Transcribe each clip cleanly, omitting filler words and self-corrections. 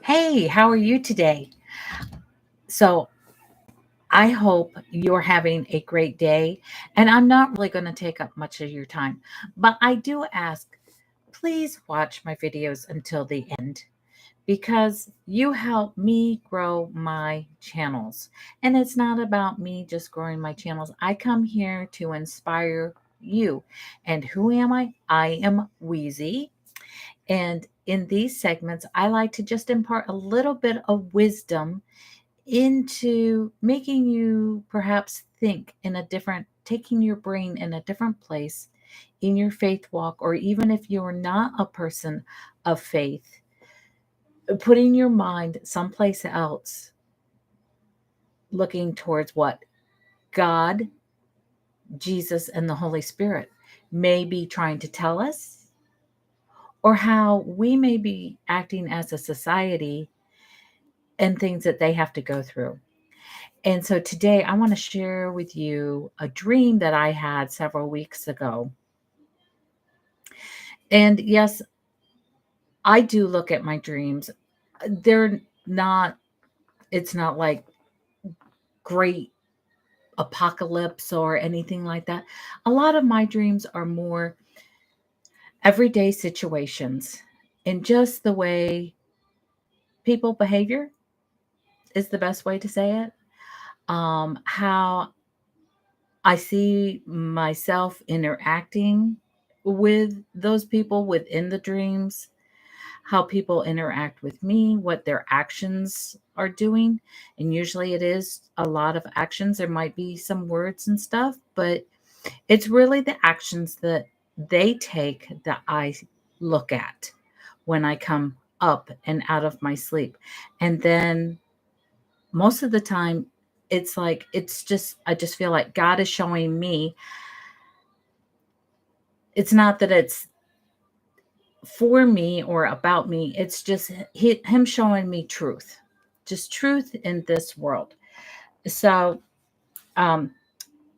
Hey, how are you today? So, I hope you're having a great day. And I'm not really going to take up much of your time, but I do ask, please watch my videos until the end because you help me grow my channels. And it's not about me just growing my channels. I come here to inspire you. And who am I? I am Weezy. And in these segments, I like to just impart a little bit of wisdom into making you perhaps think in a different, taking your brain in a different place in your faith walk, or even if you're not a person of faith, putting your mind someplace else, looking towards what God, Jesus, and the Holy Spirit may be trying to tell us, or how we may be acting as a society and things that they have to go through. And so today I want to share with you a dream that I had several weeks ago. And yes, I do look at my dreams. They're not, it's not like great apocalypse or anything like that. A lot of my dreams are more everyday situations and just the way people behavior is the best way to say it. How I see myself interacting with those people within the dreams, how people interact with me, what their actions are doing. And usually it is a lot of actions. There might be some words and stuff, but it's really the actions that they take that I look at when I come up and out of my sleep. And then most of the time, it's like, I just feel like God is showing me. It's not that it's for me or about me. It's just him showing me truth, just truth in this world. So, um,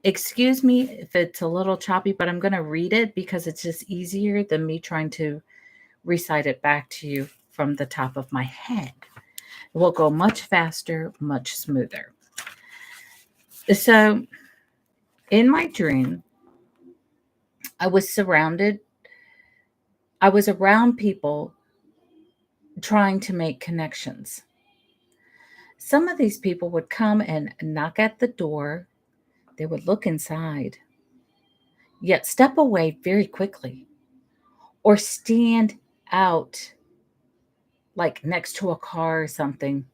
excuse me if it's a little choppy, but I'm going to read it because it's just easier than me trying to recite it back to you from the top of my head. It will go much faster, much smoother. So, in my dream, I was surrounded, I was around people trying to make connections. Some of these people would come and knock at the door. They would look inside, yet step away very quickly or stand out like next to a car or something.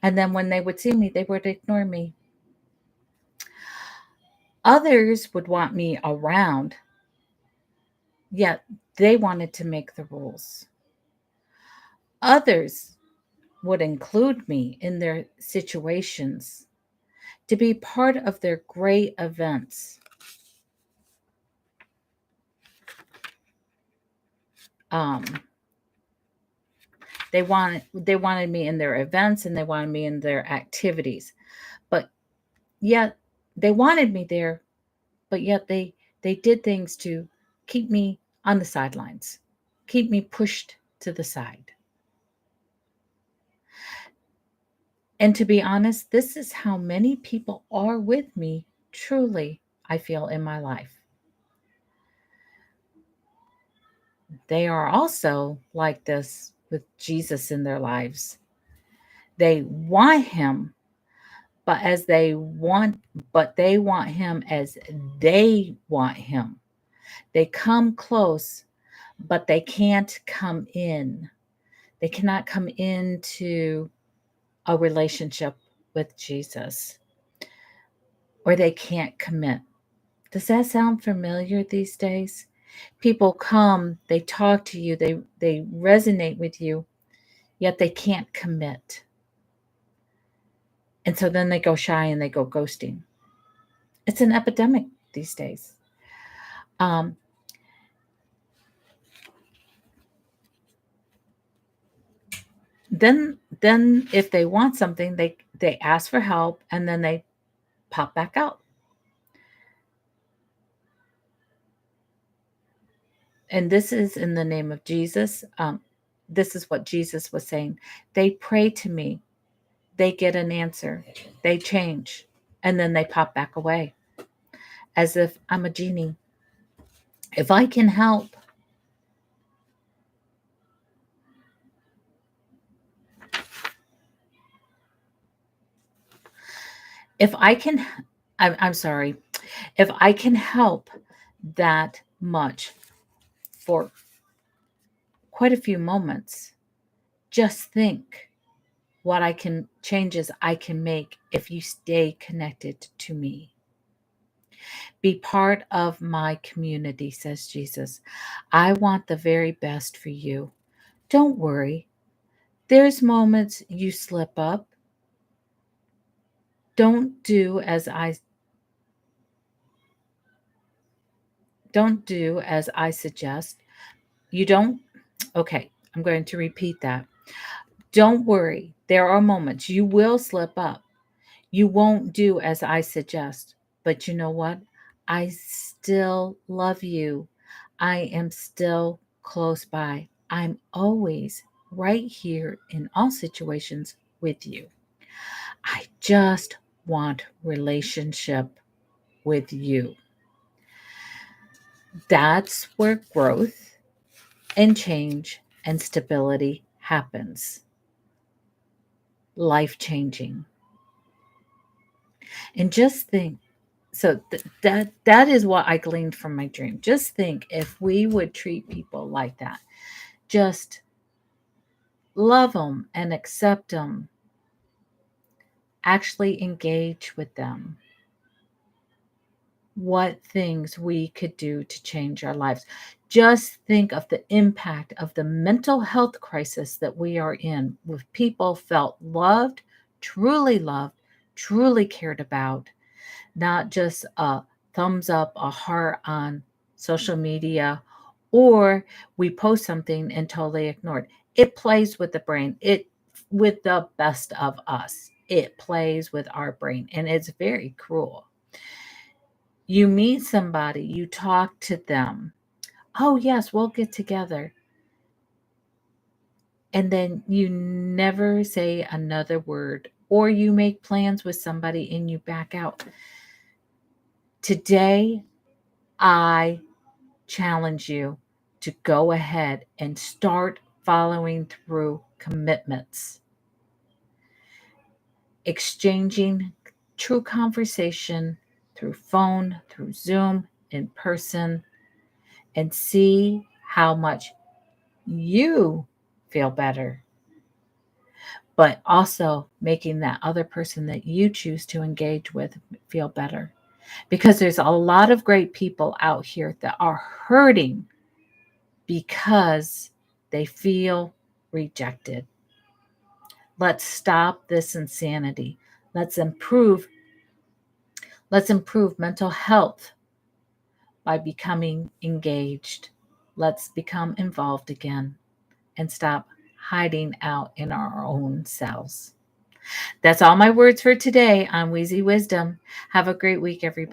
And then when they would see me, they would ignore me. Others would want me around, yet they wanted to make the rules. Others would include me in their situations to be part of their great events. Um, they wanted me in their events and they wanted me in their activities. But yet they wanted me there, but yet they did things to keep me on the sidelines, keep me pushed to the side. And to be honest, this is how many people are with me, truly, I feel in my life. They are also like this with Jesus in their lives. They want him, but they want him as they want him. They come close, but they can't come in. They cannot come into a relationship with Jesus, or they can't commit. Does that sound familiar these days? People come, they talk to you, they resonate with you, yet they can't commit. And so then they go shy and they go ghosting. It's an epidemic these days. Um, then if they want something, they ask for help and then they pop back out. And this is in the name of Jesus. This is what Jesus was saying. They pray to me, they get an answer, they change, and then they pop back away as if I'm a genie. If I can help, if I can, I'm sorry, if I can help that much for quite a few moments, just think what I can changes I can make if you stay connected to me. Be part of my community, says Jesus. I want the very best for you. Don't worry. There's moments you slip up. Don't do as I don't do as I suggest. You don't Okay, I'm going to repeat that. Don't worry. There are moments you will slip up. You won't do as I suggest. But you know what? I still love you. I am still close by. I'm always right here in all situations with you. I just want relationship with you. That's where growth and change and stability happens. Life changing. And just think, so that is what I gleaned from my dream. Just think if we would treat people like that. Just love them and accept them. Actually engage with them. What things we could do to change our lives. Just think of the impact of the mental health crisis that we are in, with people felt loved, truly cared about, not just a thumbs up, a heart on social media, or we post something and totally ignored. It plays with the brain. It with the best of us. It plays with our brain and it's very cruel. You meet somebody, you talk to them. Oh, yes, we'll get together. And then you never say another word, or you make plans with somebody and you back out. Today, I challenge you to go ahead and start following through commitments, exchanging true conversation through phone, through Zoom, in person, and see how much you feel better, but also making that other person that you choose to engage with feel better. Because there's a lot of great people out here that are hurting because they feel rejected. Let's stop this insanity. Let's improve let's improve mental health by becoming engaged. Let's become involved again and stop hiding out in our own cells. That's all my words for today on Weezy Wisdom. Have a great week, everybody.